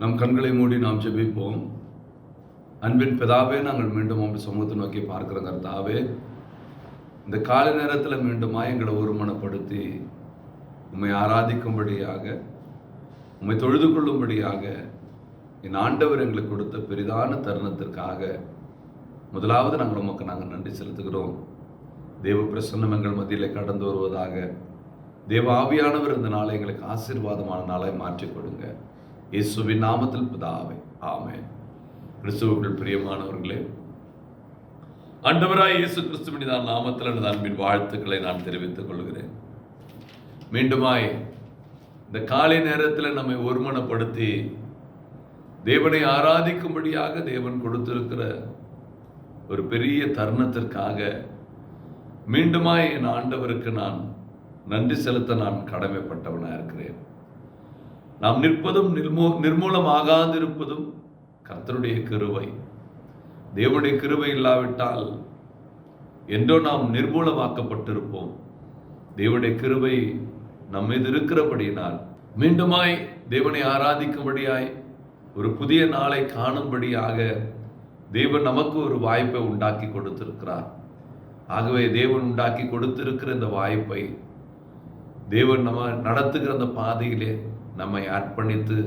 நம் கண்களை மூடி நாம் ஜெபிப்போம். அன்பின் பிதாவே, நாங்கள் மீண்டும் உங்கள் சமூகத்தை நோக்கி பார்க்கிற கர்த்தாவே, இந்த காலை நேரத்தில் மீண்டுமா எங்களை ஒருமனப்படுத்தி உம்மை ஆராதிக்கும்படியாக, உம்மை தொழுது கொள்ளும்படியாக என் ஆண்டவர் எங்களுக்கு கொடுத்த பெரிதான தருணத்திற்காக முதலாவது நாங்கள் நன்றி செலுத்துகிறோம். தேவ பிரசன்னம் எங்கள் மத்தியிலே கடந்து வருவதாக. தேவ ஆவியானவர் இந்த நாளை எங்களுக்கு ஆசீர்வாதமான நாளாய் மாற்றிக் கொடுங்க. இயேசுவின் நாமத்தில் பிதாவே, ஆமென். கிறிஸ்துவுக்குள் பிரியமானவர்களே, ஆண்டவராய் இயேசு கிறிஸ்துவின் நாமத்தில் எனது அன்பின் வாழ்த்துக்களை நான் தெரிவித்துக் கொள்கிறேன். மீண்டுமாய் இந்த காலை நேரத்தில் நம்மை ஒருமனப்படுத்தி தேவனை ஆராதிக்கும்படியாக தேவன் கொடுத்திருக்கிற ஒரு பெரிய தருணத்திற்காக மீண்டுமாய் என் ஆண்டவருக்கு நான் நன்றி செலுத்த நான் கடமைப்பட்டவனாக இருக்கிறேன். நாம் நிற்பதும் நிர்மூலமாகாதிருப்பதும் கர்த்தருடைய கிருபை. தேவனுடைய கிருபை இல்லாவிட்டால் என்றோ நாம் நிர்மூலமாக்கப்பட்டிருப்போம். தேவனுடைய கிருபை நம் மீது இருக்கிறபடியினால் மீண்டுமாய் தேவனை ஆராதிக்கும்படியாய் ஒரு புதிய நாளை காணும்படியாக தேவன் நமக்கு ஒரு வாய்ப்பை உண்டாக்கி கொடுத்திருக்கிறார். ஆகவே தேவன் உண்டாக்கி கொடுத்திருக்கிற இந்த வாய்ப்பை தேவன் நம்ம நடத்துகிற அந்த பாதையிலே நம்மை அர்ப்பணித்து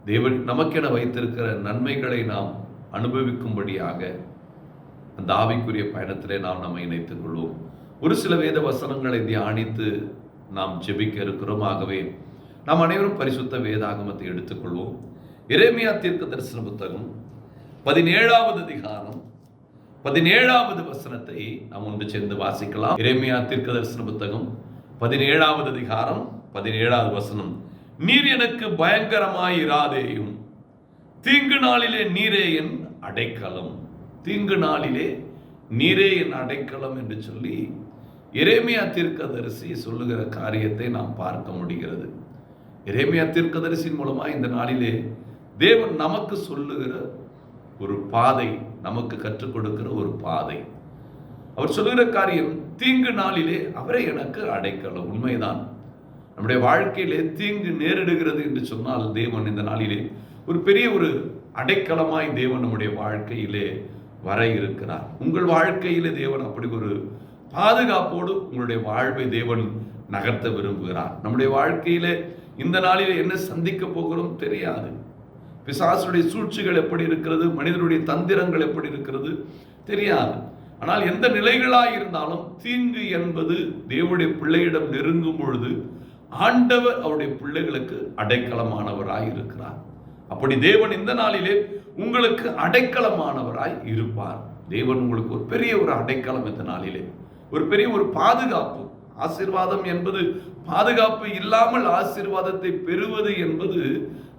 தேவன் நமக்கென வைத்திருக்கிற நன்மைகளை நாம் அனுபவிக்கும்படியாக அந்த ஆவிக்குரிய பயணத்திலே நாம் நம்மை இணைத்துக் கொள்வோம். ஒரு சில வேத வசனங்களை தியானித்து நாம் ஜெபிக்க இருக்கிறோம். ஆகவே நாம் அனைவரும் பரிசுத்த வேதாகமத்தை எடுத்துக்கொள்வோம். எரேமியா தீர்க்கதரிசன புத்தகம் 17வது அதிகாரம் 17வது வசனத்தை நாம் ஒன்று சேர்ந்து வாசிக்கலாம். எரேமியா தீர்க்கதரிசன புத்தகம் 17வது அதிகாரம் 17வது வசனம். நீர் எனக்கு பயங்கரமாயிராதேயும், தீங்கு நாளிலே நீரே என் அடைக்கலம். தீங்கு நாளிலே நீரே என் அடைக்கலம் என்று சொல்லி எரேமியா தீர்க்கதரிசி சொல்லுகிற காரியத்தை நாம் பார்க்க முடிகிறது. எரேமியா தீர்க்கதரிசியின் மூலமாக இந்த நாளிலே தேவன் நமக்கு சொல்லுகிற ஒரு பாதை, நமக்கு கற்றுக் கொடுக்கிற ஒரு பாதை. அவர் சொல்லுகிற காரியம், தீங்கு நாளிலே அவரே எனக்கு அடைக்கலம். உண்மைதான். நம்முடைய வாழ்க்கையிலே தீங்கு நேரிடுகிறது என்று சொன்னால் தேவன் இந்த நாளிலே ஒரு பெரிய ஒரு அடைக்கலமாய் தேவன் நம்முடைய வாழ்க்கையிலே வர இருக்கிறார். உங்கள் வாழ்க்கையிலே தேவன் அப்படி ஒரு பாதுகாப்போடு உங்களுடைய வாழ்வை தேவன் நகர்த்த விரும்புகிறார். நம்முடைய வாழ்க்கையிலே இந்த நாளிலே என்ன சந்திக்க போகிறோம் தெரியாது. பிசாசுடைய சூழ்ச்சிகள் எப்படி இருக்கிறது, மனிதனுடைய தந்திரங்கள் எப்படி இருக்கிறது தெரியாது. ஆனால் எந்த நிலைகளாய் இருந்தாலும் தீங்கு என்பது தேவனுடைய பிள்ளையிடம் நெருங்கும் பொழுது ஆண்டவர் அவருடைய பிள்ளைகளுக்கு அடைக்கலமானவராய் இருக்கிறார். அப்படி தேவன் இந்த நாளிலே உங்களுக்கு அடைக்கலமானவராய் இருப்பார். தேவன் உங்களுக்கு ஒரு பெரிய ஒரு அடைக்கலம் இந்த நாளிலே, ஒரு பெரிய ஒரு பாதுகாப்பு. ஆசீர்வாதம் என்பது பாதுகாப்பு இல்லாமல் ஆசீர்வாதத்தை பெறுவது என்பது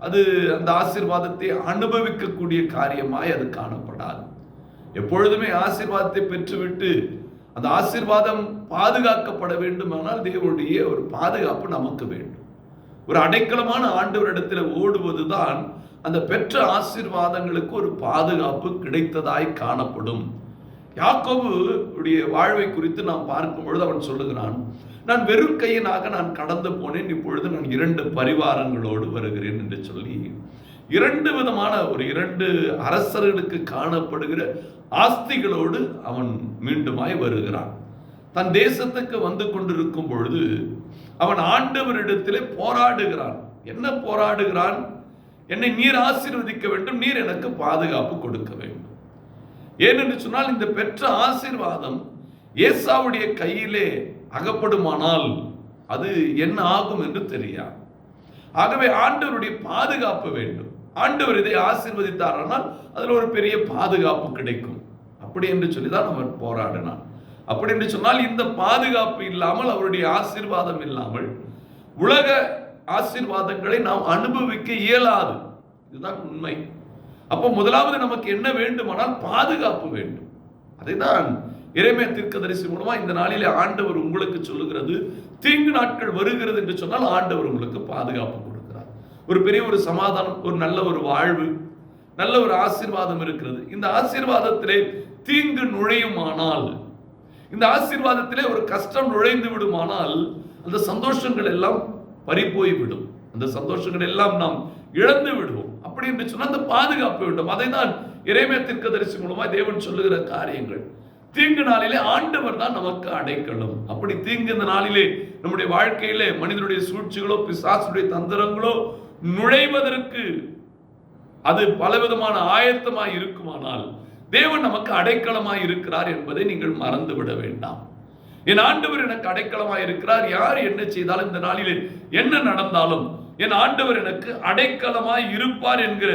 அது அந்த ஆசீர்வாதத்தை அனுபவிக்கக்கூடிய காரியமாய் அது காணப்படாது. எப்பொழுதுமே ஆசீர்வாதத்தை பெற்றுவிட்டு அந்த ஆசீர்வாதம் பாதுகாக்கப்பட வேண்டுமானால் தேவனுடைய ஒரு பாதுகாப்பு நமக்கு வேண்டும். ஒரு அடைக்கலமான ஆண்டவரிடத்தில் ஓடுவதுதான் அந்த பெற்ற ஆசீர்வாதங்களுக்கு ஒரு பாதுகாப்பு கிடைத்ததாய் காணப்படும். யாக்கோபு உடைய வாழ்வை குறித்து நாம் பார்க்கும் பொழுது அவன் சொல்லுகிறான், நான் வெறும் கையனாக நான் கடந்து போனேன், இப்பொழுது நான் 2 பரிவாரங்களோடு வருகிறேன் என்று சொல்லி 2 விதமான ஒரு 2 அரசர்களுக்கு காணப்படுகிற ஆஸ்திகளோடு அவன் மீண்டுமாய் வருகிறான். தன் தேசத்துக்கு வந்து கொண்டிருக்கும் பொழுது அவன் ஆண்டவரிடத்திலே போராடுகிறான். என்ன போராடுகிறான்? என்னை நீர் ஆசீர்வதிக்க வேண்டும், நீர் எனக்கு பாதுகாப்பு கொடுக்க வேண்டும். ஏனென்று சொன்னால் இந்த பெற்ற ஆசீர்வாதம் ஏசாவுடைய கையிலே அகப்படுமானால் அது என்ன ஆகும் என்று தெரியாது. ஆகவே ஆண்டவருடைய பாதுகாப்பு வேண்டும். ஆண்டவர் இதை ஆசீர்வதித்தாரானால் அதில் ஒரு பெரிய பாதுகாப்பு கிடைக்கும். அப்படி என்று சொல்லிதான் அவன் போராடினான். அப்படி என்று சொன்னால் இந்த பாதுகாப்பு இல்லாமல், அவருடைய ஆசீர்வாதம் இல்லாமல் உலக ஆசீர்வாதங்களை நாம் அனுபவிக்க இயலாது. இதுதான் உண்மை. அப்போ முதலாவது நமக்கு என்ன வேண்டுமானால் பாதுகாப்பு வேண்டும். அதைதான் எரேமியா தீர்க்கதரிசி மூலமா இந்த நாளிலே ஆண்டவர் உங்களுக்கு சொல்லுகிறது. தீங்கு நாட்கள் வருகிறது என்று சொன்னால் ஆண்டவர் உங்களுக்கு பாதுகாப்பு கொடுக்கிறார். ஒரு பெரிய ஒரு சமாதானம், ஒரு நல்ல ஒரு வாழ்வு, நல்ல ஒரு ஆசீர்வாதம் இருக்கிறது. இந்த ஆசீர்வாதத்திலே தீங்கு நுழையுமானால், இந்த ஆசீர்வாதத்திலே ஒரு கஷ்டம் நுழைந்து விடுமானால் அந்த சந்தோஷங்கள் எல்லாம் பறிபோய் விடும். அந்த சந்தோஷங்கள் எல்லாம் நாம் இழந்து விடுவோம். அப்படி என்று சொன்னால் அந்த பாதுகாப்பு வேண்டும். அதை தான் எரேமியா தீர்க்கதரிசி மூலமாக தேவன் சொல்லுகிற காரியங்கள். தீங்கு நாளிலே ஆண்டவர் தான் நமக்கு அடைக்கலம். அப்படி தீங்கு இந்த நாளிலே நம்முடைய வாழ்க்கையிலே மனிதனுடைய சூழ்ச்சிகளோ பிசாசுடைய தந்திரங்களோ நுழைவதற்கு அது பலவிதமான ஆயத்தமாய் இருக்குமானால் தேவன் நமக்கு அடைக்கலமாய் இருக்கிறார் என்பதை நீங்கள் மறந்து விட வேண்டாம். என் ஆண்டவர் எனக்கு அடைக்கலமாய் இருக்கிறார். யார் என்ன செய்தாலும் இந்த நாளிலே என்ன நடந்தாலும் என் ஆண்டவர் எனக்கு அடைக்கலமாய் இருப்பார் என்கிற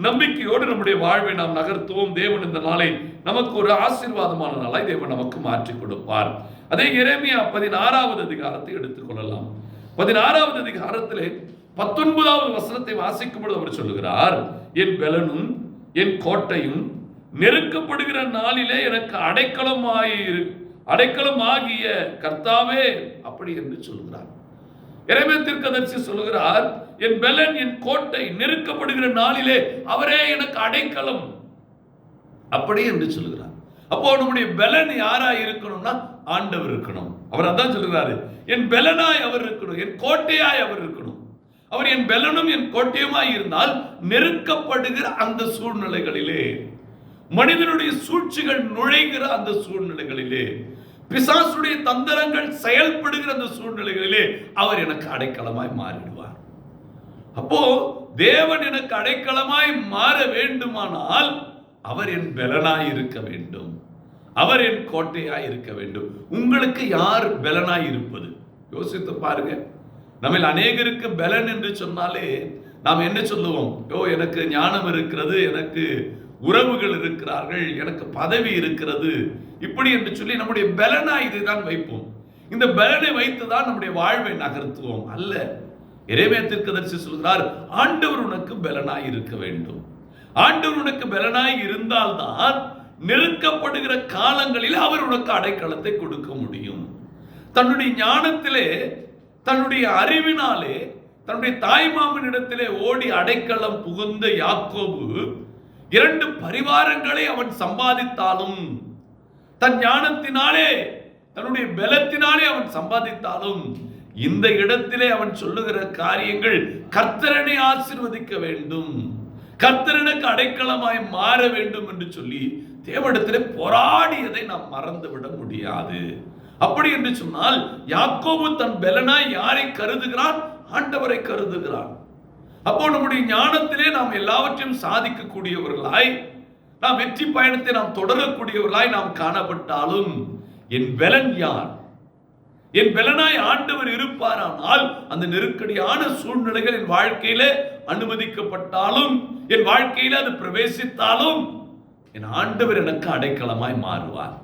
நம்பிக்கையோடு நம்முடைய வாழ்வை நாம் நகர்த்துவோம். தேவன் இந்த நாளை நமக்கு ஒரு ஆசீர்வாதமான நாளாய் தேவன் நமக்கு மாற்றி கொடுப்பார். அதே எரேமியா 16வது அதிகாரத்தை எடுத்துக் கொள்ளலாம். 16வது அதிகாரத்திலே 19வது வசனத்தை வாசிக்கும் பொழுது அவர் சொல்லுகிறார், என் பெலனும் என் கோட்டையும் நெருக்கப்படுகிற நாளிலே எனக்கு அடைக்கலமாகிய கர்த்தாவே, அப்படி என்று சொல்லுகிறார். எரேமியா தீர்க்கதரிசி சொல்லுகிறார், என் பெலன் என் கோட்டை நெருக்கப்படுகிற நாளிலே அவரே எனக்கு அடைக்கலம், அப்படி என்று சொல்லுகிறார். அப்போ நம்முடைய பெலன் யாராய் இருக்கணும்னா ஆண்டவர் இருக்கணும். அவர் அதான் சொல்லுகிறாரு, என் பெலனாய் அவர் இருக்கணும், என் கோட்டையாய் அவர் இருக்கணும். அவர் என் பெலனும் என் கோட்டையுமாய் இருந்தால் நெருக்கப்படுகிற அந்த சூழ்நிலைகளிலே, மனிதனுடைய சூழ்ச்சிகள் நுழைகிற அந்த சூழ்நிலைகளிலே, பிசாசுடைய தந்திரங்கள் செயல்படுகிற அந்த சூழ்நிலைகளிலே அவர் எனக்கு அடைக்கலமாய் மாறிடுவார். அப்போ தேவன் எனக்கு அடைக்கலமாய் மாற வேண்டுமானால் அவர் என் பெலனாய் இருக்க வேண்டும், அவர் என் கோட்டையாய் இருக்க வேண்டும். உங்களுக்கு யார் பெலனாய் இருப்பது? யோசித்து பாருங்க. நம்ம அநேகருக்கு பெலன் என்று சொன்னாலே நாம் என்ன சொல்லுவோம்? எனக்கு ஞானம் இருக்கிறது, எனக்கு உறவுகள் இருக்கிறார்கள், எனக்கு பதவி இருக்கிறது, இப்படி என்று சொல்லி நம்முடைய பெலனா இதைதான் வைப்போம். இந்த பெலனை வைத்துதான் நம்முடைய வாழ்வை நகர்த்துவோம். அல்ல, எரேமியா தீர்க்கதரிசி சொல்கிறார், ஆண்டவர் உனக்கு பெலனாய் இருக்க வேண்டும். ஆண்டவர் உனக்கு பெலனாய் இருந்தால்தான் நெருக்கப்படுகிற காலங்களில் அவர் உனக்கு அடைக்கலத்தை கொடுக்க முடியும். தன்னுடைய ஞானத்திலே, தன்னுடைய அறிவினாலே, தன்னுடைய தாய்மாமனிடத்திலே ஓடி அடைக்கலம் புகுந்த யாக்கோபு 2 பரிவாரங்களை அவன் சம்பாதித்தாலும், தன் ஞானத்தினாலே தன்னுடைய பலத்தினாலே அவன் சம்பாதித்தாலும், இந்த இடத்திலே அவன் சொல்லுகிற காரியங்கள் கர்த்தரனை ஆசீர்வதிக்க வேண்டும், கர்த்தரனுக்கு அடைக்கலமாய் மாற வேண்டும் என்று சொல்லி தேவனிடத்திலே போராடியதை நாம் மறந்துவிட முடியாது. அப்படி என்று சொன்னால் யாக்கோபு தன் பலனாய் யாரை கருதுகிறான்? ஆண்டவரை கருதுகிறான். அப்போ நம்முடைய ஞானத்திலே நாம் எல்லாவற்றையும் சாதிக்கக்கூடியவர்களாய், நாம் வெற்றி பயணத்தை நாம் தொடரக்கூடியவர்களாய் நாம் காணப்பட்டாலும், என் பலன் யார்? என் பலனாய் ஆண்டவர் இருப்பாரானால் அந்த நெருக்கடியான சூழ்நிலைகள் என் வாழ்க்கையில அனுமதிக்கப்பட்டாலும், என் வாழ்க்கையில அது பிரவேசித்தாலும், என் ஆண்டவர் எனக்கு அடைக்கலமாய் மாறுவார்.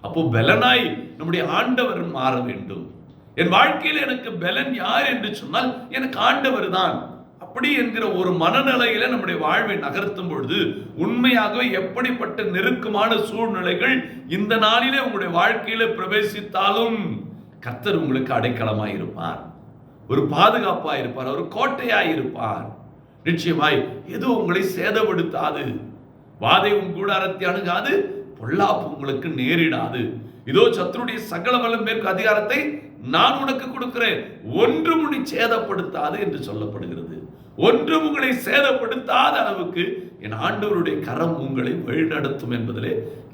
அப்போ பலனாய் நம்முடைய ஆண்டவர் மாற வேண்டும். என் வாழ்க்கையில் எனக்கு பலன் யார் என்று சொன்னால் எனக்கு ஆண்டவர் தான். அப்படி என்கிற ஒரு மனநிலையில நம்முடைய வாழ்வை நகர்த்தும் பொழுது உண்மையாகவே எப்படிப்பட்ட நெருக்கமான சூழ்நிலைகள் இந்த நாளிலே உங்களுடைய வாழ்க்கையில பிரவேசித்தாலும் கர்த்தர் உங்களுக்கு அடைக்கலமாய் இருப்பார், ஒரு பாதுகாப்பாய் இருப்பார், ஒரு கோட்டையாய் இருப்பார். நிச்சயமாய் எது உங்களை சேதப்படுத்தாது, வாதை உன் கூடாரத்தை அணுகாது, பொல்லாப்பு உங்களுக்கு நேரிடாது. இதோ சத்துருடைய சகல வல்லம் மேற்கு அதிகாரத்தை நான் உனக்கு கொடுக்கிறேன், ஒன்றும் உன்னை சேதப்படுத்தாது என்று சொல்லப்படுகிறது. ஒன்றும் உங்களை சேதப்படுத்தாத அளவுக்கு என் ஆண்டவருடைய கரம் உங்களை வழிநடத்தும் என்பதிலே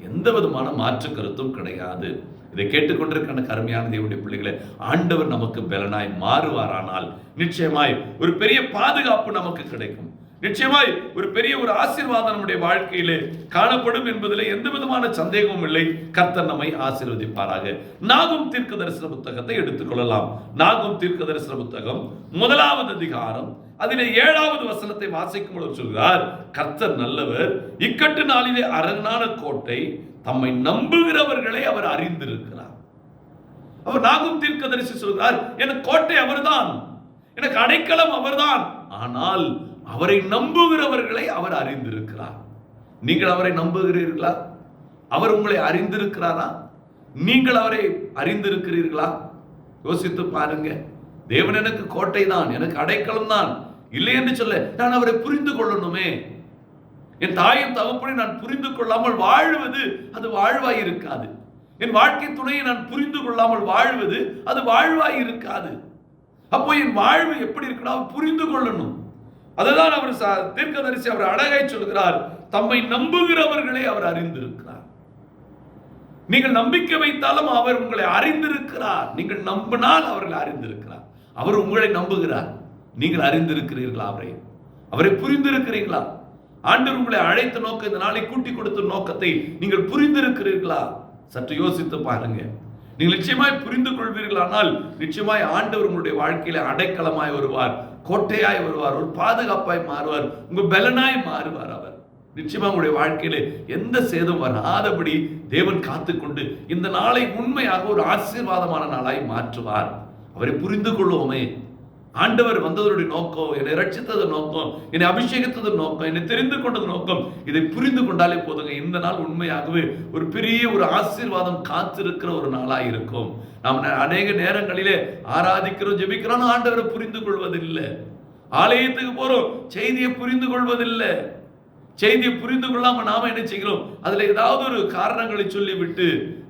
எந்த விதமான மாற்று கருத்தும் கிடையாது. இதை கேட்டுக்கொண்டிருக்கிற கருமையான தேவனுடைய பிள்ளைகளே, ஆண்டவர் நமக்கு பலனாய் மாறுவாரானால் நிச்சயமாய் ஒரு பெரிய பாதுகாப்பு நமக்கு கிடைக்கும். நிச்சயமாய் ஒரு பெரிய ஒரு ஆசீர்வாதம் நம்முடைய வாழ்க்கையிலே காணப்படும் என்பதிலே எந்த விதமான சந்தேகமும் இல்லை. கர்த்தர் நம்மை ஆசீர்வதிப்பாராக. நாகும் தீர்க்க தரிசன புத்தகத்தை எடுத்துக்கொள்ளலாம். நாகும் தீர்க்க தரிசன புத்தகம் 1வது அதிகாரம் அதிலே 7வது வசனத்தை வாசிக்கும் பொழுது சொல்கிறார், கர்த்தர் நல்லவர், இக்கட்டு நாளிலே அரணான கோட்டை, தம்மை நம்புகிறவர்களை அவர் அறிந்திருக்கிறார். அவர் நாகும் தீர்க்கதரிசி சொல்கிறார், எனக்கு கோட்டை அவர்தான், எனக்கு அடைக்கலம் அவர்தான், ஆனால் அவரை நம்புகிறவர்களை அவர் அறிந்திருக்கிறார். நீங்கள் அவரை நம்புகிறீர்களா? அவர் உங்களை அறிந்திருக்கிறாரா? நீங்கள் அவரை அறிந்திருக்கிறீர்களா? யோசித்து பாருங்க. தேவன் எனக்கு கோட்டை தான், எனக்கு அடைக்கலம் தான், இல்லை என்று சொல்ல நான் அவரை புரிந்து கொள்ளணுமே. என் தாயின் தகப்பனை நான் புரிந்து கொள்ளாமல் வாழ்வது அது வாழ்வாய் இருக்காது. என் வாழ்க்கை துணையை நான் புரிந்து கொள்ளாமல் வாழ்வது அது வாழ்வாய் இருக்காது. அப்போ என் வாழ்வு எப்படி இருக்கணும்? புரிந்து கொள்ளணும். அதுதான் அவர் தீர்க்கதரிசி அவர் அழகாய் சொல்கிறார், தம்மை நம்புகிறவர்களை அவர் அறிந்திருக்கிறார். நீங்கள் நம்பிக்கை வைத்தாலும் அவர் உங்களை அறிந்திருக்கிறார். நீங்கள் நம்பினால் அவர்களை அறிந்திருக்கிறார். அவர் உங்களை நம்புகிறார். நீங்கள் அறிந்திருக்கிறீர்களா? அவரை புரிந்திருக்கிறீர்களா? ஆண்டவர் உங்களை அழைத்த நோக்கம், இந்த நாளை கூட்டி கொடுத்த நோக்கத்தை நீங்கள் புரிந்திருக்கிறீர்களா? சற்று யோசித்து பாருங்க. நீங்கள் நிச்சயமாய் புரிந்து கொள்வீர்களானால் நிச்சயமாய் ஆண்டவர் உங்களுடைய வாழ்க்கையில அடைக்கலமாய் வருவார், கோட்டையாய் வருவார், ஒரு பாதுகாப்பாய் மாறுவார், உங்க பலனாய் மாறுவார். அவர் நிச்சயமா உங்களுடைய வாழ்க்கையில எந்த சேதம் வராதபடி தேவன் காத்துக்கொண்டு இந்த நாளை உண்மையாக ஒரு ஆசீர்வாதமான நாளாய் மாற்றுவார். அவரை புரிந்து கொள்வோமே. ஆண்டவர் வந்ததனுடைய நோக்கம், என்னை ரட்சித்தது நோக்கம், என்னை அபிஷேகித்தது நோக்கம், என்னை தெரிந்து கொண்டது நோக்கம், இதை புரிந்து கொண்டாலே போதுங்க. இந்த நாள் உண்மையாகவே ஒரு பெரிய ஒரு ஆசீர்வாதம் காத்திருக்கிற ஒரு நாளாய் இருக்கும். நாம் அநேக நேரங்களிலே ஆராதிக்கிறோம், ஜெபிக்கிறோம், ஆண்டவரை புரிந்து கொள்வதில்லை. ஆலயத்துக்கு போறோம், செய்தியை புரிந்து கொள்வதில்லை. செய்தியை புரிந்து கொள்ளாம நாம என்ன செய்கிறோம்? அதுல ஏதாவது ஒரு காரணங்களை சொல்லிவிட்டு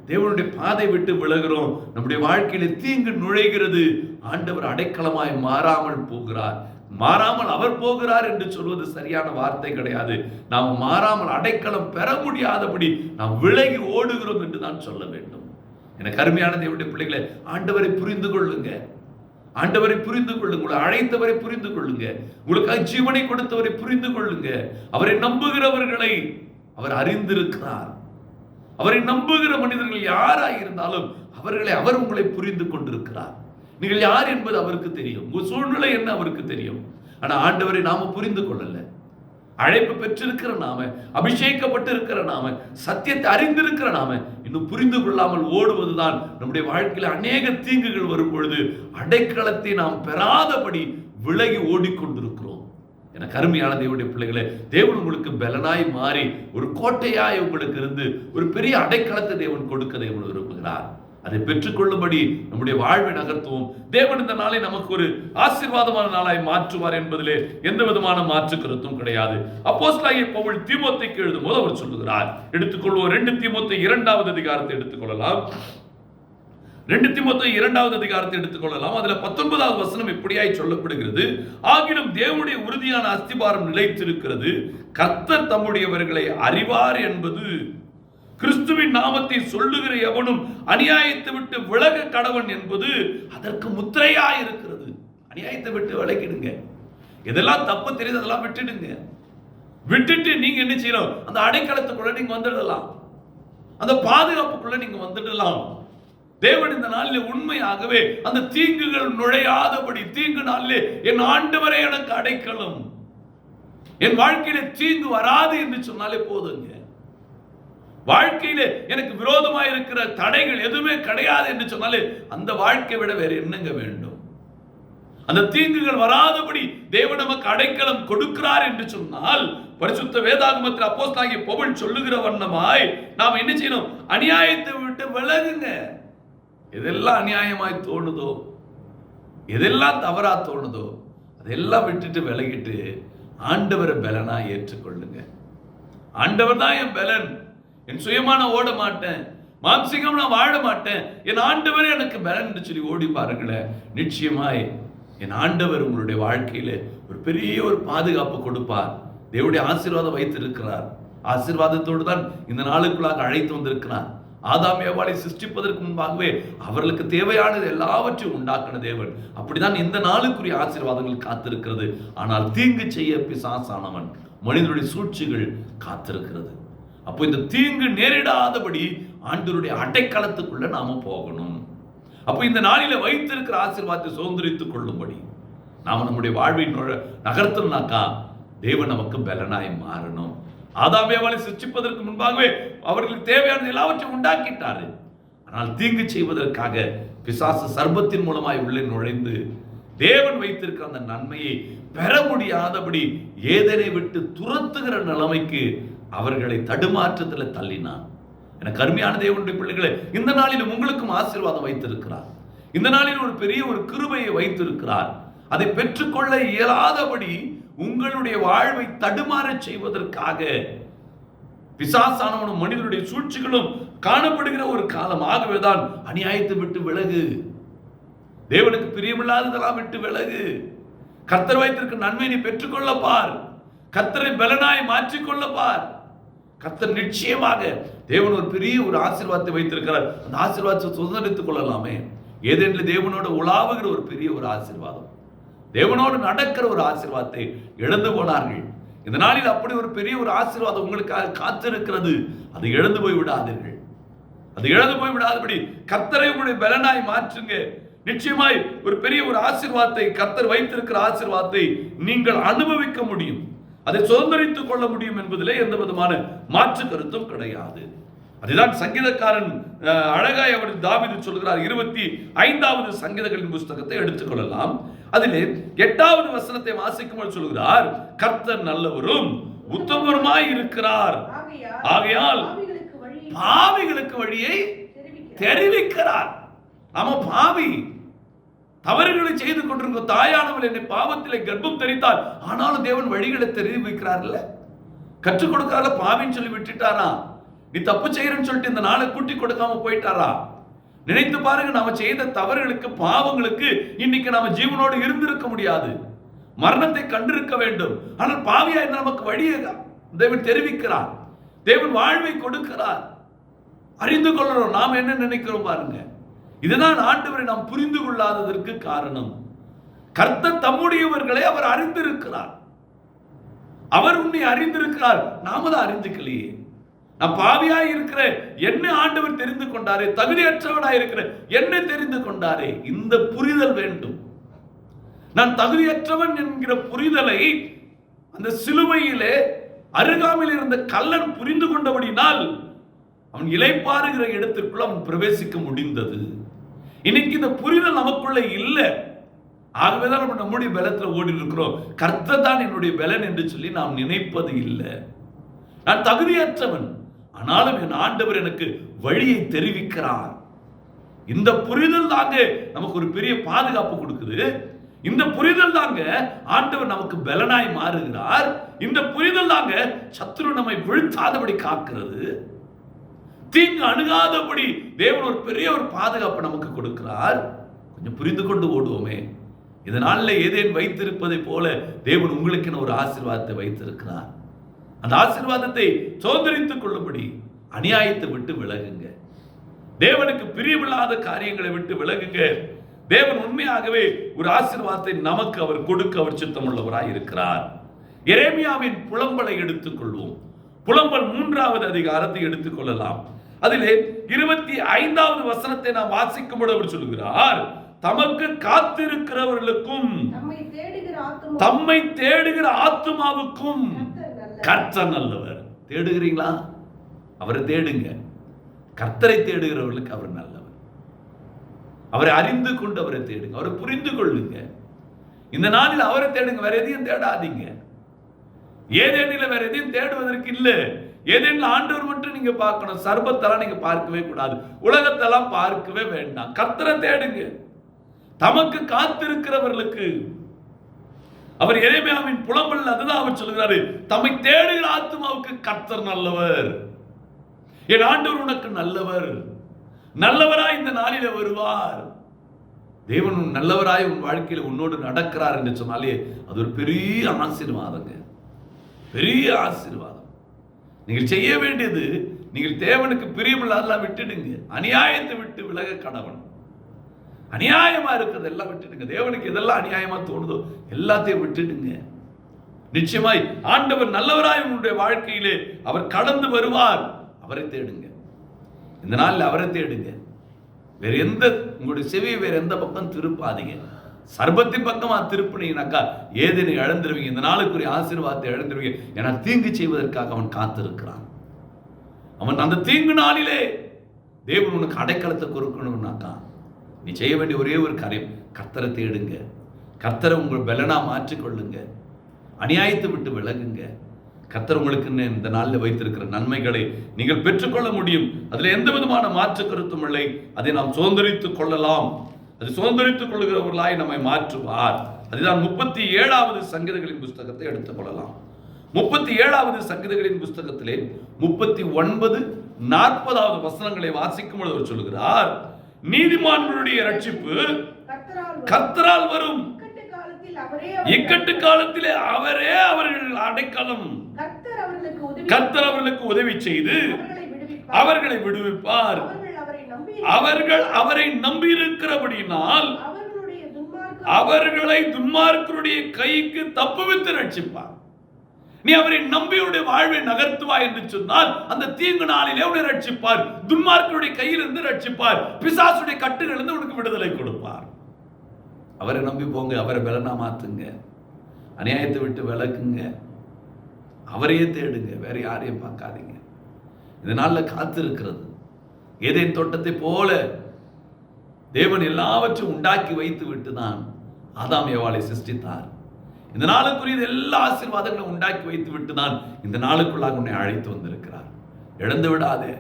தேவனுடைய பாதை விட்டு விலகிறோம். நம்முடைய வாழ்க்கையில தீங்கு நுழைகிறது. ஆண்டவர் அடைக்கலமாய் மாறாமல் போகிறார். மாறாமல் அவர் போகிறார் என்று சொல்வது சரியான வார்த்தை கிடையாது. நாம் மாறாமல் அடைக்கலம் பெற முடியாதபடி நாம் விலகி ஓடுகிறோம் என்று தான் சொல்ல வேண்டும். எனக்கு அருமையான தேவனுடைய பிள்ளைகளை, ஆண்டவரை புரிந்து கொள்ளுங்க. ஆண்டவரை புரிந்து கொள்ளுங்க. அழைத்தவரை புரிந்து கொள்ளுங்க. உங்களுக்கு ஜீவனை கொடுத்தவரை புரிந்து கொள்ளுங்க. அவரை நம்புகிறவர்களை அவர் அறிந்திருக்கிறார். அவரை நம்புகிற மனிதர்கள் யாராய் இருந்தாலும் அவர்களை அவர் உங்களை புரிந்து கொண்டிருக்கிறார். நீங்கள் யார் என்பது அவருக்கு தெரியும். உங்க சூழ்நிலை என்ன அவருக்கு தெரியும். ஆனா ஆண்டவரை நாம புரிந்து கொள்ளல. அழைப்பு பெற்றிருக்கிற நாம, அபிஷேகப்பட்டு இருக்கிற நாம, சத்தியத்தை அறிந்திருக்கிற நாம இன்னும் புரிந்து கொள்ளாமல் ஓடுவதுதான் நம்முடைய வாழ்க்கையில் அநேக தீங்குகள் வரும் பொழுது அடைக்கலத்தை நாம் பெறாதபடி விலகி ஓடிக்கொண்டிருக்கிறோம். எனக்கு அருமையான தேவனுடைய பிள்ளைகளே, தேவன் உங்களுக்கு பலனாய் மாறி ஒரு கோட்டையாய் உங்களுக்கு இருந்து ஒரு பெரிய அடைக்கலத்தை தேவன் கொடுக்க தேவன் விரும்புகிறார். அதை பெற்றுக்கொள்ளும்படி நம்முடைய வாழ்வை நகர்த்துவோம். தேவன் இந்த நாளை நமக்கு ஒரு ஆசீர்வாதமான நாளாய் மாற்றுவார் என்பதிலே எந்த விதமான மாற்று கருத்தும் கிடையாது. அப்போஸ்தலனாகிய பவுல் தீமோத்தேயுக்கு எழுதும்போது அவர் சொல்லுகிறார், எடுத்துக்கொள்வோம் 2 தீமோத்தேயு 2வது அதிகாரத்தை எடுத்துக்கொள்ளலாம். 2 தீமோத்தேயு 2வது அதிகாரத்தை எடுத்துக்கொள்ளலாம். அதுல 19வது வசனம் இப்படியாய் சொல்லப்படுகிறது, ஆகிலும் தேவனுடைய உறுதியான அஸ்திபாரம் நிலைத்திருக்கிறது, கர்த்தர் தம்முடையவர்களை அறிவார் என்பது கிறிஸ்துவின் நாமத்தை சொல்லுகிற எவனும் அநியாயத்தை விட்டு விலக கடவன் என்பது அதற்கு முத்திரையாய் இருக்கிறது. அநியாயத்தை விட்டு விலகிடுங்க. எதெல்லாம் தப்பு தெரியுது அதெல்லாம் விட்டுடுங்க. விட்டுட்டு நீங்க என்ன செய்யணும்? அந்த அடைக்கலத்துக்குள்ள நீங்க வந்துடலாம். அந்த பாதுகாப்புக்குள்ள நீங்க வந்துடலாம். தேவன் இந்த நாளிலே உண்மையாகவே அந்த தீங்குகள் நுழையாதபடி, தீங்கு நாளிலே என் ஆண்டவரே எனக்கு அடைக்கலம், என் வாழ்க்கையில தீங்கு வராது என்று சொன்னாலே போதுங்க. வாழ்க்கையில எனக்கு விரோதமாக இருக்கிற தடைகள் எதுவுமே கிடையாது என்று சொன்னாலே அந்த வாழ்க்கை விட வேற என்னங்க வேண்டும்? அந்த தீங்குகள் வராதபடி தேவன் நமக்கு அடைக்கலம் கொடுக்கிறார் என்று சொன்னால், பரிசுத்த வேதாகமத்தில் அப்போஸ்தலனாகிய பவுல் சொல்லுகிற வண்ணமாய் நாம் என்ன செய்யணும்? அநியாயத்தை விட்டு விலகுங்க. எதெல்லாம் அநியாயமாய் தோணுதோ, எதெல்லாம் தவறா தோணுதோ அதெல்லாம் விட்டுட்டு விலகிட்டு ஆண்டவரை பலனா ஏற்றுக்கொள்ளுங்க. ஆண்டவர் தான் என் பலன். என் சுயமான ஓட மாட்டேன், மாம்சீகம் நான் வாழ மாட்டேன், என் ஆண்டவரே எனக்கு பலன் என்று சொல்லி ஓடி பாருங்களேன். நிச்சயமாய் என் ஆண்டவர் உங்களுடைய வாழ்க்கையில ஒரு பெரிய ஒரு பாதுகாப்பு கொடுப்பார். தேவனுடைய ஆசீர்வாதம் வைத்திருக்கிறார். ஆசீர்வாதத்தோடு தான் இந்த நாளுக்குள்ளாக அழைத்து வந்திருக்கிறார். ஆதாம் ஏவாளை சிருஷ்டிப்பதற்கு முன்பாகவே அவர்களுக்கு தேவையானது எல்லாவற்றையும் உண்டாக்கின தேவன். அப்படிதான் இந்த நாளுக்குரிய ஆசீர்வாதங்கள் காத்திருக்கிறது. ஆனால் தீங்கு செய்ய பிசாசானவன், மனிதனுடைய சூழ்ச்சிகள் காத்திருக்கிறது. அப்போ இந்த தீங்கு நேரிடாதபடி ஆண்டவருடைய அடைக்கலத்துக்குள்ள நாம போகணும். அப்போ இந்த நாளில வைத்திருக்கிற ஆசீர்வாதத்தை சுதந்திரித்துக் கொள்ளும்படி நாம நம்முடைய வாழ்வை நகர்த்தணும்னாக்கா தேவன் நமக்கு பலனாய் மாறணும். ஆதாம் ஏவாளை சிருஷ்டிப்பதற்கு முன்பாகவே அவர்களுக்கு தேவையான எல்லாவற்றையும் உண்டாக்கிட்டாரு. ஆனால் தீங்கு செய்வதற்காக பிசாசு சர்ப்பத்தின் மூலமாய் உள்ளே நுழைந்து தேவன் வைத்திருக்கிற அந்த நன்மையை பெற முடியாதபடி ஏதேனை விட்டு துரத்துகிற நிலைமைக்கு அவர்களை தடுமாற்றத்தில் தள்ளினான். எனக்கு அருமையான தேவனுடைய பிள்ளைகளே, இந்த நாளில் உங்களுக்கும் ஆசீர்வாதம் வைத்திருக்கிறார். இந்த நாளில் ஒரு பெரிய ஒரு கிருபையை வைத்திருக்கிறார். அதை பெற்றுக்கொள்ள இயலாதபடி உங்களுடைய வாழ்வை தடுமாற செய்வதற்காக பிசாசானவனும் மனிதனுடைய சூழ்ச்சிகளும் காணப்படுகிற ஒரு காலம். ஆகவேதான் அநியாயத்தை விட்டு விலகு, தேவனுக்கு பிரியமில்லாததெல்லாம் விட்டு விலகு, கர்த்தர் வைத்திருக்கிற நன்மை நீ பெற்றுக்கொள்ள பார். கர்த்தரை பலனாய் மாற்றிக்கொள்ள பார். கர்த்தர் நிச்சயமாக தேவன் ஒரு பெரிய ஒரு ஆசீர்வாதத்தை வைத்திருக்கிறார். அந்த ஆசீர்வாதத்தை சுதந்திரித்துக் கொள்ளலாமே. ஏதேனில் தேவனோட உலாவுகிற ஒரு பெரிய ஒரு ஆசீர்வாதம், தேவனோடு நடக்கிற ஒரு ஆசீர்வாதத்தை இழந்து போனார்கள். இந்த நாளில் அப்படி ஒரு பெரிய ஒரு ஆசீர்வாதம் உங்களுக்காக காத்திருக்கிறது. அதை இழந்து போய் விடாதீர்கள். அது இழந்து போய் விடாதபடி கர்த்தரை உங்களுடைய பலனாய் மாற்றுங்க. நிச்சயமாய் ஒரு பெரிய ஒரு ஆசீர்வாதத்தை, கர்த்தர் வைத்திருக்கிற ஆசீர்வாதத்தை நீங்கள் அனுபவிக்க முடியும். அதை சுதந்திரித்துக் கொள்ள முடியும் என்பதிலே எந்த விதமான மாற்று கருத்தும் கிடையாது. அதுதான் சங்கீதக்காரன் அழகாய் அவர் தாவீது சொல்கிறார். 25வது சங்கீதங்களின் புஸ்தகத்தை எடுத்துக்கொள்ளலாம். அதிலே 8வது வசனத்தை வாசிக்கும்போது சொல்கிறார், கர்த்தர் நல்லவரும் உத்தமருமாய் இருக்கிறார், ஆகையால் பாவிகளுக்கு வழியை தெரிவிக்கிறார். நாம பாவி, தவறுகளை செய்து கொண்டிருக்கும் தாயானவள் என்னை பாவத்திலே கர்ப்பம் தரித்தார், ஆனாலும் தேவன் வழிகளை தெரிவிக்கிறார்ல, கற்றுக் கொடுக்கிறார. பாவின்னு சொல்லி விட்டுட்டாரா? நீ தப்பு செய்யறன்னு சொல்லிட்டு இந்த நாளை கூட்டி கொடுக்காம போயிட்டாரா? நினைத்து பாருங்க, நாம செய்த தவறுகளுக்கு, பாவங்களுக்கு இன்னைக்கு நாம ஜீவனோடு இருந்திருக்க முடியாது, மரணத்தை கண்டிருக்க வேண்டும். ஆனால் பாவியா நமக்கு வழியை தேவன் தெரிவிக்கிறார், தேவன் வாழ்வை கொடுக்கிறார். அறிந்து கொள்ளணும் நாம் என்ன நினைக்கிறோம் பாருங்க. இதுதான் ஆண்டவரை நாம் புரிந்து கொள்ளாததற்கு காரணம். கர்த்தர் தம்முடையவர்களை அவர் அறிந்திருக்கிறார். அவர் உன்னை அறிந்திருக்கிறார், நாம தான் அறிந்துக்கலையே. நான் பாவியாய் இருக்கிற என்ன ஆண்டவர் தெரிந்து கொண்டாரே, தகுதியற்றவனாய் இருக்கிற என்ன தெரிந்து கொண்டாரே. இந்த புரிதல் வேண்டும். நான் தகுதியற்றவன் என்கிற புரிதலை அந்த சிலுவையிலே அருகாமையில் இருந்த கள்ளன் புரிந்து கொண்டபடினால் அவன் இளைப்பாறுகிற இடத்திற்குள் அவன் பிரவேசிக்க முடிந்தது. இன்னைக்கு இந்த புரிதல் நமக்குள்ள இல்லை. ஆகவேதான் நம்ம நம்முடைய பலத்தில் ஓடி இருக்கிறோம். கர்த்தர் தான் என்னுடைய பலன் என்று சொல்லி நாம் நினைப்பது இல்லை. நான் தகுதியற்றவன், ஆனாலும் என் ஆண்டவர் எனக்கு வழியை தெரிவிக்கிறார். இந்த புரிதல் தாங்க நமக்கு ஒரு பெரிய பாதுகாப்பு கொடுக்குது. இந்த புரிதல் தாங்க ஆண்டவர் நமக்கு பலனாய் மாறுகிறார். இந்த புரிதல் தாங்க சத்துரு நம்மை வீழ்த்தாதபடி காக்கிறது, தீங்கு அணுகாதபடி தேவன் ஒரு பெரிய ஒரு பாதுகாப்பு நமக்கு கொடுக்கிறார். கொஞ்சம் புரிந்து கொண்டு ஓடுவோமே. இதனால ஏதேன் வைத்திருப்பதை போல தேவன் உங்களுக்கு ஒரு ஆசீர்வாதத்தை வைத்திருக்கிறார். அந்த ஆசீர்வாதத்தை சுதந்திரித்துக் கொள்ளும்படி அநியாயத்தை விட்டு விலகுங்க. தேவனுக்கு பிரியமில்லாத காரியங்களை விட்டு விலகுங்க. தேவன் உண்மையாகவே ஒரு ஆசீர்வாதத்தை நமக்கு அவர் கொடுக்க அவர் சித்தமுள்ளவராய் இருக்கிறார். எரேமியாவின் புலம்பலை எடுத்துக் கொள்வோம். புலம்பல் 3வது அதிகாரத்தை எடுத்துக் கொள்ளலாம். அதிலே 25வது வசனத்தை நாம் வாசிக்கும்போது அவர் சொல்கிறார், தமக்கு காத்திருக்கிறவர்களுக்கும் தம்மை தேடுகிற ஆத்துமாவுக்கும் கர்த்தர் நல்லவர். தேடுகிறீங்களா? அவரை தேடுங்க. கர்த்தரை தேடுகிறவர்களுக்கு அவர் நல்லவர். அவரை அறிந்து கொண்டு அவரை தேடுங்க, அவரை புரிந்து கொள்ளுங்க. இந்த நாளில் அவரை தேடுங்க, வேற எதையும் தேடாதீங்க. ஏதேனில வேற எதையும் தேடுவதற்கு இல்லை. ஏதேனில் ஆண்டவர் மட்டும் நீங்க பார்க்கணும். சர்பத்தெல்லாம் நீங்க பார்க்கவே கூடாது, உலகத்தெல்லாம் பார்க்கவே வேண்டாம். கர்த்தரை தேடுங்க. தமக்கு காத்திருக்கிறவர்களுக்கு அவர் எரேமியாவின் புலம்பல் அதுதான் அவர் சொல்கிறாரு, தம்மை தேடுகிற ஆத்துமாவுக்கு கர்த்தர் நல்லவர். என் ஆண்டவர் உனக்கு நல்லவர், நல்லவராய் இந்த நாளில வருவார். தேவன் நல்லவராய் உன் வாழ்க்கையில் உன்னோடு நடக்கிறார் என்று சொன்னாலே அது ஒரு பெரிய ஆசீர்வாதங்க, பெரிய ஆசீர்வாதம். நீங்கள் செய்ய வேண்டியது, நீங்கள் தேவனுக்கு பிரியமில்லாதெல்லாம் விட்டுடுங்க. அநியாயத்தை விட்டு விலக கடவன். அநியாயமா இருக்கிறது எல்லாம் விட்டுடுங்க. தேவனுக்கு எதெல்லாம் அநியாயமா தோணுதோ எல்லாத்தையும் விட்டுடுங்க. நிச்சயமாய் ஆண்டவர் நல்லவராய் உன்னுடைய வாழ்க்கையிலே அவர் கடந்து வருவார். அவரை தேடுங்க. இந்த நாளில் அவரை தேடுங்க. வேற எந்த உங்களுடைய செவியை வேற எந்த பக்கம் திருப்பாதீங்க. சர்பத்தின் பக்கமா திருப்பினீங்கனாக்கா ஏதேனை இழந்துருவீங்க. இந்த நாளுக்குரிய ஆசீர்வாதத்தை இழந்துருவீங்க. ஏன்னா தீங்கு செய்வதற்காக அவன் காத்திருக்கிறான். அவன் அந்த தீங்கு நாளிலே தேவன் உனக்கு அடைக்கலத்தை கொடுக்கணும்னாக்கா நீ செய்ய வேண்டிய ஒரே ஒரு காரியம், கர்த்தரை தேடுங்க. கர்த்தரை உங்கள் பலனா மாற்றிக்கொள்ளுங்க. அநியாயத்தை விட்டு விலகுங்க. கர்த்தர் உங்களுக்கு இந்த நாளில் வைத்திருக்கிற நன்மைகளை நீங்கள் பெற்றுக்கொள்ள முடியும். அதில் எந்த விதமான மாற்று கருத்தும் இல்லை. அதை நாம் சுதந்திரித்துக் கொள்ளலாம். அது சுதந்திரித்துக் கொள்கிறவர்களாய் நம்மை மாற்றுவார். அதுதான் 37வது சங்கீதங்களின் புஸ்தகத்தை எடுத்துக் கொள்ளலாம். 37வது சங்கீதங்களின் புஸ்தகத்திலே 39, 40வது வசனங்களை வாசிக்கும் பொழுது அவர் சொல்கிறார், நீதிமான்களுடைய ரட்சிப்பு கர்த்தரால் வரும், இக்கட்டு காலத்திலே அவரே அவர்கள் அடைக்கலம். கர்த்தர் அவர்களுக்கு உதவி செய்து அவர்களை விடுவிப்பார். அவர்கள் அவரை நம்பியிருக்கிறபடியினால் அவர்களை துன்மார்க்கருடைய கைக்கு தப்புவித்து ரட்சிப்பார். நீ அவரை நம்பியுடைய வாழ்வை நகர்த்துவாய் என்று சொன்னால் அந்த தீங்கு நாளிலே உன்னை ரட்சிப்பார். துன்மார்க்கருடைய கையிலிருந்து ரட்சிப்பார். பிசாசுடைய கட்டுகளிலிருந்து உனக்கு விடுதலை கொடுப்பார். அவரை நம்பி போங்க. அவரை பலனா மாத்துங்க. அநியாயத்தை விட்டு விலக்குங்க. அவரையே தேடுங்க. வேற யாரையும் பார்க்காதீங்க. இதனால காத்து இருக்கிறது. ஏதேன் தோட்டத்தை போல தேவன் எல்லாவற்றையும் உண்டாக்கி வைத்து விட்டு தான் ஆதாம் ஏவாளை சிருஷ்டித்தார். இந்த நாளுக்குரிய எல்லா ஆசீர்வாதங்களும் உண்டாக்கி வைத்து விட்டு தான் இந்த நாளுக்குள்ளாக உன்னை அழைத்து வந்திருக்கிறார். இழந்து விடாதே.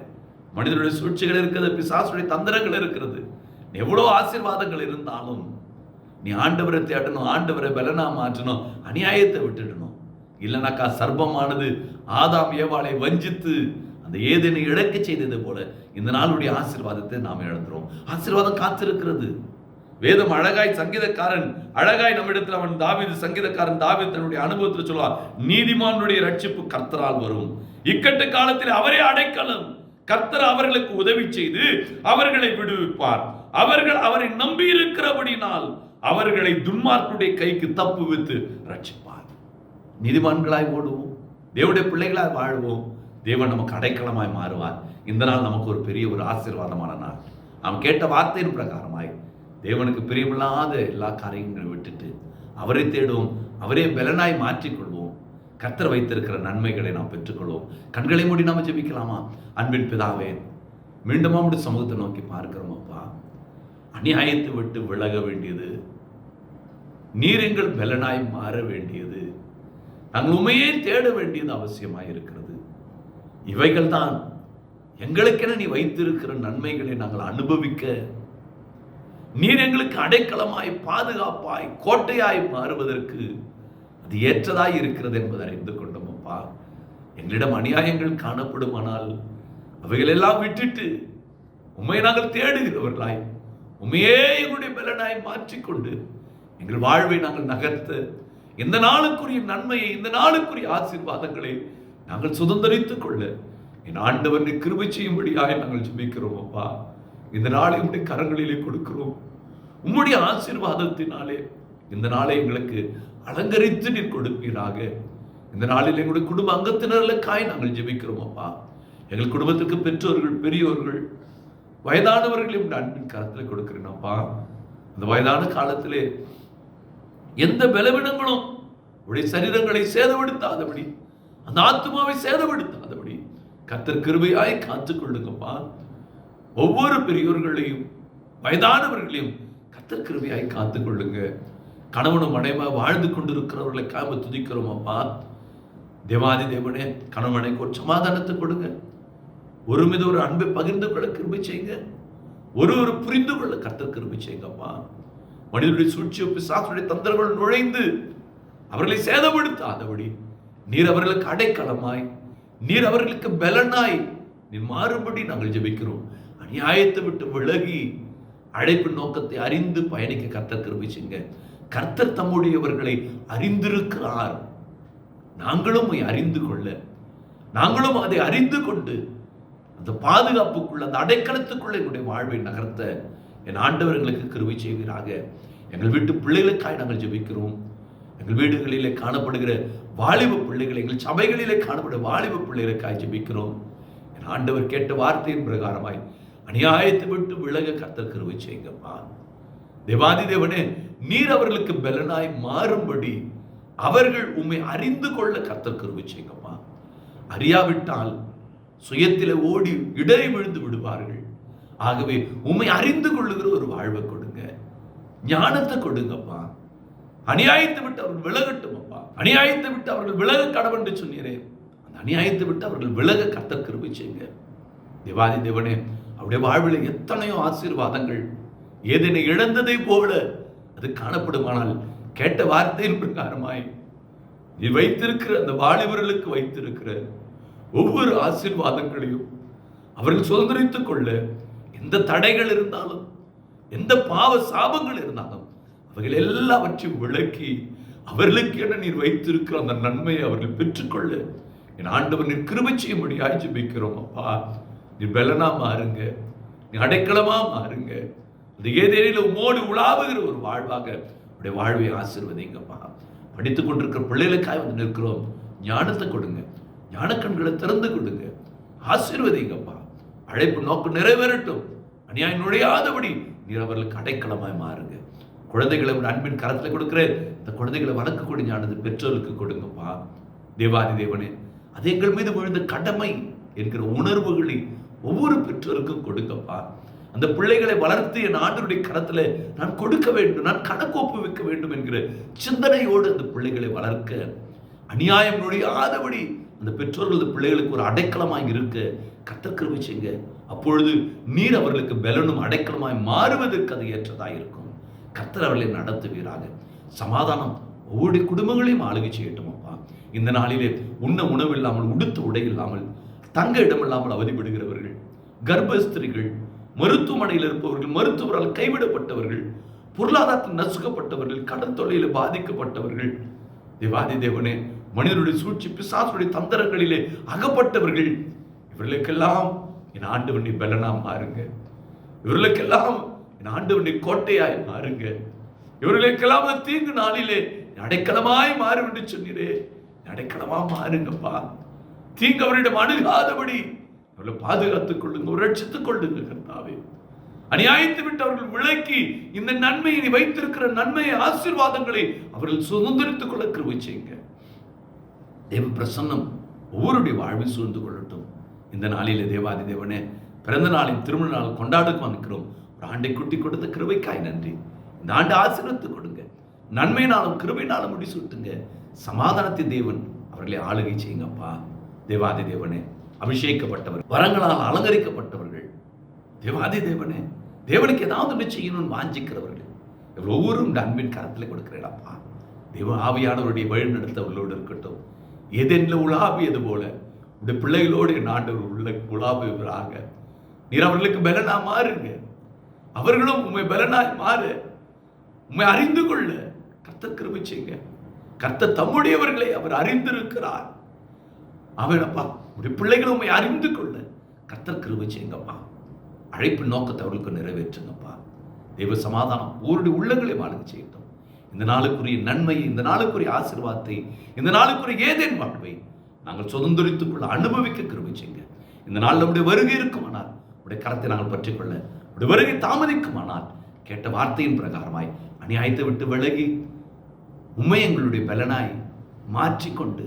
மனிதனுடைய சூழ்ச்சிகள் இருக்கிறது, பிசாசுடைய தந்திரங்கள் இருக்கிறது. எவ்வளவு ஆசீர்வாதங்கள் இருந்தாலும் நீ ஆண்டவரை தேடணும், ஆண்டவரை பலனா மாற்றணும், அநியாயத்தை விட்டுடணும். இல்லைனாக்கா சர்ப்பமானது ஆதாம் ஏவாளை வஞ்சித்து அந்த ஏதேனை இழக்க செய்தது போல இந்த நாளுடைய ஆசீர்வாதத்தை நாம் இழந்துரும். ஆசீர்வாதம் காத்திருக்கிறது. வேதம் அழகாய் சங்கீதக்காரன் அழகாய் நம்மிடத்தில் அவன் தாவீது சங்கீதக்காரன் தாவீது தன்னுடைய அனுபவத்தில் சொல்வார், நீதிமானுடைய ரட்சிப்பு கர்த்தரால் வரும். இக்கட்டு காலத்தில் அவரே அடைக்கலம். கர்த்தர் அவர்களுக்கு உதவி செய்து அவர்களை விடுவிப்பார். அவர்கள் அவரை நம்பி இருக்கிறபடினால் அவர்களை துன்மார்க்கருடைய கைக்கு தப்புவித்து ரட்சிப்பார். நீதிமான்களாய் ஓடுவோம், தேவனுடைய பிள்ளைகளாய் வாழ்வோம். தேவன் நமக்கு அடைக்கலமாய் மாறுவார். இந்த நாள் நமக்கு ஒரு பெரிய ஒரு ஆசீர்வாதமான நாள். நாம் கேட்ட வார்த்தையின் பிரகாரமாய் தேவனுக்கு பிரியமில்லாத எல்லா காரியங்களையும் விட்டுட்டு அவரை தேடுவோம். அவரே பலனாய் மாற்றிக்கொள்வோம். கர்த்தர் வைத்திருக்கிற நன்மைகளை நாம் பெற்றுக்கொள்வோம். கண்களை மூடி நாம் ஜெபிக்கலாமா? அன்பின் பிதாவே, மீண்டும் நம்முடைய சமூகத்தை நோக்கி பார்க்கிறோம். அப்பா, அநியாயத்தை விட்டு விலக வேண்டியது, நீர் எங்கள் பலனாய் மாற வேண்டியது, நாங்கள் உண்மையே தேட வேண்டியது அவசியமாய் இருக்கிறது. இவைகள் தான் எங்களுக்கென நீ வைத்திருக்கிற நன்மைகளை நாங்கள் அனுபவிக்க, நீர் எங்களுக்கு அடைக்கலமாய் பாதுகாப்பாய் கோட்டையாய் மாறுவதற்கு அது ஏற்றதாய் இருக்கிறது என்பதை அறிந்து கொண்டோம். அப்பா, எங்களிடம் அநியாயங்கள் காணப்படுமானால் அவைகளெல்லாம் விட்டுட்டு உண்மை நாங்கள் தேடுகிறவர்களாய் உண்மையே எங்களுடைய பலனாய் மாற்றிக்கொண்டு எங்கள் வாழ்வை நாங்கள் நகர்த்த, இந்த நாளுக்குரிய நன்மையை, இந்த நாளுக்குரிய ஆசீர்வாதங்களை நாங்கள் சுதந்திரித்துக் கொள்ள என் ஆண்டவர் கிருபை செய்யும்படியாய் நாங்கள் ஜெபிக்கிறோம். அப்பா, இந்த நாளை உம்முடைய கரங்களிலே கொடுக்கிறோம். உம்முடைய ஆசீர்வாதத்தினாலே இந்த நாளை எங்களுக்கு அலங்கரித்து நீர் கொடுப்பீராக. இந்த நாளில் எங்களுடைய குடும்ப அங்கத்தினர்களுக்காய் நாங்கள் ஜெபிக்கிறோம். அப்பா, எங்கள் குடும்பத்துக்கு பெற்றோர்கள், பெரியோர்கள், வயதானவர்களையும் அன்பின் கரத்தில் கொடுக்கிறேன். அப்பா, அந்த வயதான காலத்திலே எந்த பலவீனங்களும் உடைய சரீரங்களை சேதப்படுத்தாதபடி, அந்த ஆத்மாவை சேதப்படுத்தாதபடி கர்த்தர் கிருபையாய் காத்துக் கொள்ளுங்கப்பா. ஒவ்வொரு பெரியோர்களையும் வயதானவர்களையும் கர்த்தர் கிருபையாய் காத்துக் கொள்ளுங்க. கணவனும் மனைவா வாழ்ந்து கொண்டிருக்கிறவர்களை காம துதிக்கிறோம். அப்பா, தேவாதி தேவனே, கணவனைக்கு ஒரு சமாதானத்தை கொடுங்க. ஒரு மீது ஒரு அன்பை பகிர்ந்து கொள்ள கிருபை செய்யுங்க. ஒரு புரிந்து கொள்ள கர்த்தர் கிருபை செய்யுங்கப்பா. மனிதனுடைய சூழ்ச்சி, பிசாசுடைய தந்திரங்கள் நுழைந்து அவர்களை சேதப்படுத்தாதபடி நீர் அவர்களுக்கு அடைக்கலமாய், நீர் அவர்களுக்கு பலனாய் நீர் மாறும்படி நாங்கள் ஜெபிக்கிறோம். அநியாயத்தை விட்டு விலகி அழைப்பு நோக்கத்தை அறிந்து பயணிக்க கர்த்தர் கிருபை செய்யுங்க. கர்த்தர் தம்முடையவர்களை அறிந்திருக்கிறார். நாங்களும் அறிந்து கொள்ள, நாங்களும் அதை அறிந்து கொண்டு அந்த பாதுகாப்புக்குள்ள, அந்த அடைக்கலத்துக்குள்ள எங்களுடைய வாழ்வை நகர்த்த என் ஆண்டவர்களுக்கு கிருபை செய்வீராக. எங்கள் வீட்டு பிள்ளைகளுக்காய் நாங்கள் ஜெபிக்கிறோம். எங்கள் வீடுகளிலே காணப்படுகிற வாலிப பிள்ளைகளை, எங்கள் சபைகளிலே காணப்படுகிற வாலிப பிள்ளைகளுக்காய் ஜெபிக்கிறோம். என் ஆண்டவர் கேட்ட வார்த்தையின் பிரகாரமாய் அநியாயத்தை விட்டு விலக கர்த்தர் கிருபை செய்யுங்கப்பா. தேவாதி தேவனே, நீர் அவர்களுக்கு பலனாய் மாறும்படி அவர்கள் உம்மை அறிந்து கொள்ள கர்த்தர் கிருபை செய்யுங்கப்பா. அறியாவிட்டால் சுயத்திலே ஓடி இடறி விழுந்து விடுவார்கள். ஆகவே உம்மை அறிந்து கொள்ளுகிற ஒரு வாழ்வை கொடுங்க, ஞானத்தை கொடுங்கப்பா. அநியாயத்தை விட்டு அவர்கள் விலகட்டும் அப்பா. அநியாயத்தை விட்டு அவர்கள் விலக கடவுள் என்று சொன்னீரே, அந்த அநியாயத்தை விட்டு அவர்கள் விலக கர்த்தர் கிருபை செய்யுங்க. தேவாதி தேவனே, அவருடைய வாழ்வில் எத்தனையோ ஆசீர்வாதங்கள் ஏதேனை இழந்ததை போல அது காணப்படுமானால் கேட்ட வார்த்தையின் பிரகாரமாய் நீ வைத்திருக்கிற அந்த வாலிபர்களுக்கு வைத்திருக்கிற ஒவ்வொரு ஆசீர்வாதங்களையும் அவர்கள் சுதந்திரித்துக் கொள்ள எந்த தடைகள் இருந்தாலும், எந்த பாவ சாபங்கள் இருந்தாலும் அவைகள் எல்லாவற்றையும் விளக்கி அவர்களுக்கு என்ன நீர் வைத்திருக்கிற அந்த நன்மையை அவர்கள் பெற்றுக்கொள்ள என் ஆண்டவர் நீர் கிருபை செய்யும்படியாய் ஜெபிக்கிறோம். அப்பா, நீர் பெலனா மாறுங்க, நீ அடைக்கலமா மாறுங்க. அந்த ஏதேனில் உம்மோடு உலாவுகிற ஒரு வாழ்வாக உடைய வாழ்வை ஆசீர்வதிங்கப்பா. படித்துக் கொண்டிருக்கிற பிள்ளைகளுக்காக வந்து நிற்கிறோம். ஞானத்தை கொடுங்க, ஞானக்கண்களை திறந்து கொடுங்க, ஆசீர்வதிங்கப்பா. அழைப்பு நோக்கம் நிறைவேறட்டும். அநியாயம் நுழையாதபடி நீர் அவர்களுக்கு அடைக்கலமாய் மாறுங்க. குழந்தைகளை ஒரு அன்பின் கரத்தில் கொடுக்கிறேன். இந்த குழந்தைகளை வளர்க்கக்கூடிய ஞானத்தை பெற்றோருக்கு கொடுங்கப்பா. தேவாதி தேவனே, அது எங்கள் மீது விழுந்த கடமை என்கிற உணர்வுகளை ஒவ்வொரு பெற்றோருக்கும் கொடுங்கப்பா. அந்த பிள்ளைகளை வளர்த்து என் ஆண்டவருடைய கரத்தில் நான் கொடுக்க வேண்டும், நான் கணக்கு ஒப்புவிக்க வேண்டும் என்கிற சிந்தனையோடு அந்த பிள்ளைகளை வளர்க்க, அநியாயம் நுழையாதபடி அந்த பெற்றோர்கள் அந்த பிள்ளைகளுக்கு ஒரு அடைக்கலமாய் இருக்க கர்த்தர் கிருபை செய்யுங்க. அப்பொழுது நீர் அவர்களுக்கு பலனும் அடைக்கலமாய் மாறுவதற்கு அது ஏற்றதாக இருக்கும். கர்த்தர் அவர்களை நடத்துவீராக. சமாதானம் ஒவ்வொரு குடும்பங்களையும் ஆளுகை செய்யட்டும் அப்பா. இந்த நாளிலே உண்ண உணவு இல்லாமல், உடுத்த உடை இல்லாமல், தங்க இடம் இல்லாமல் அவதிப்படுகிறவர்கள், கர்ப்பஸ்திரிகள், மருத்துவமனையில் இருப்பவர்கள், மருத்துவரால் கைவிடப்பட்டவர்கள், பொருளாதாரத்தில் நசுக்கப்பட்டவர்கள், கடன் தொல்லையில் பாதிக்கப்பட்டவர்கள், தேவாதி தேவனே, மனிதனுடைய சூழ்ச்சி பிசாசுடைய தந்திரங்களிலே அகப்பட்டவர்கள், இவர்களுக்கெல்லாம் என் ஆண்டவனை பலனா மாறுங்க. இவர்களுக்கெல்லாம் என் ஆண்டவனை கோட்டையாய் மாறுங்க. இவர்களுக்கெல்லாம் தீங்கு நாளிலே அடைக்கலமாய் மாறும் என்று சொன்னீரே, அடைக்கலமா மாறுங்கப்பா. தீங்கு அவரிடம் அணுகாதபடி அவர்களை பாதுகாத்துக் கொள்ளுங்க, ரட்சித்துக் கொள்ளுங்க கர்த்தாவே. அநியாயத்தை விட்டு அவர்கள் விளக்கி இந்த நன்மையை வைத்திருக்கிற நன்மையை, ஆசீர்வாதங்களை அவர்கள் சுதந்திரித்துக் கொள்ள கிருபை செய்யுங்க. தேவ பிரசன்னம் ஒவ்வொருடைய வாழ்வை சூழ்ந்து கொள்ளட்டும். இந்த நாளிலே தேவாதி தேவனே, பிறந்த நாளின் திருமண நாள் கொண்டாடுக்கு வந்துக்கிறோம். ஒரு ஆண்டை குட்டி கொடுத்த கிருபைக்காய் நன்றி. இந்த ஆண்டு ஆசீர்வதித்து கொடுங்க. நன்மையினாலும் கிருபையினாலும் முடிசூட்டுங்க. சமாதானத்தின் தேவன் அவர்களை ஆளுகை செய்யுங்கப்பா. தேவாதி தேவனே, அபிஷேகிக்கப்பட்டவர், வரங்களால் அலங்கரிக்கப்பட்டவர்கள், தேவாதி தேவனே, தேவனுக்கு ஏதாவது ஒன்று செய்யணும்னு வாஞ்சிக்கிறவர்கள் ஒவ்வொருவரும் அன்பின் கரத்தில் கொடுக்கிறேன்ப்பா. தேவ ஆவியானவருடைய வழி நடத்தவர்களோடு இருக்கட்டும். ஏதேனில் உலாவியது போல உடைய பிள்ளைகளோடு என் ஆண்டவர் உள்ள உலாவுவராக. நீர் அவர்களுக்கு பலனா மாறுங்க. அவர்களும் உண்மை பலனாய் மாற, உண்மை அறிந்து கொள்ள கர்த்தர் கிருபை செய்யுங்க. கர்த்தர் தம்முடையவர்களை அவர் அறிந்திருக்கிறார். அவனப்பா, உடைய பிள்ளைகளும் உண்மை அறிந்து கொள்ள கர்த்தர் கிருபை செய்யுங்கப்பா. அழைப்பு நோக்கத்தை அவர்களுக்கு நிறைவேற்றுங்கப்பா. தெய்வ சமாதானம் ஒருடைய உள்ளங்களை வாழ செய்யட்டும். இந்த நாளுக்குரிய நன்மையை, இந்த நாளுக்குரிய ஆசீர்வாதத்தை, இந்த நாளுக்குரிய ஏதேன் வாழ்வை நாங்கள் சுதந்திரித்துக் கொள்ள அனுபவிக்க கிருபை செய்யுங்க. இந்த நாள் நம்முடைய வருகை இருக்குமானால் உடைய கரத்தை நாங்கள் பற்றிக்கொள்ள, உடைய வருகை தாமதிக்குமானால் கேட்ட வார்த்தையின் பிரகாரமாய் அநியாயத்தை விட்டு விலகி உண்மை எங்களுடைய பலனாய் மாற்றிக்கொண்டு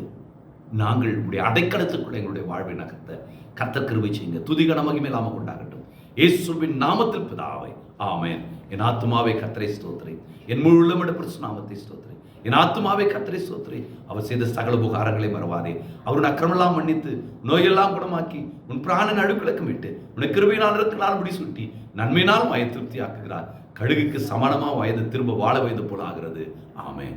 நாங்கள் உடைய அடைக்கலத்துக்குள்ள எங்களுடைய வாழ்வை நகர்த்த கர்த்தர் கிருபை செய்யுங்க. துதிகன மகிமையில்லாம கொண்டாகட்டும். இயேசுவின் நாமத்தில் பிதாவே, ஆமென். என் ஆத்துமாவே கர்த்தரை ஸ்தோத்திரி, என் முழு உள்ளமிட பிரசு நாமத்தை ஸ்தோத்திரி. என் ஆத்துமாவே கர்த்தரை ஸ்தோத்திரி. அவர் செய்த சகல உபகாரங்களை மறவாதே. அவருடைய அக்கிரமெல்லாம் மன்னித்து, நோயெல்லாம் குணமாக்கி, உன் பிராணன் அழுக்கிழக்கம் விட்டு, உன்னை கிருபையினால் இருக்கிறால் முடி சுட்டி, நன்மையினால் வயது திருப்தி ஆக்குகிறார். கழுகுக்கு சமானமா வயது திரும்ப வாழ வயது போல ஆகிறது. ஆமென்.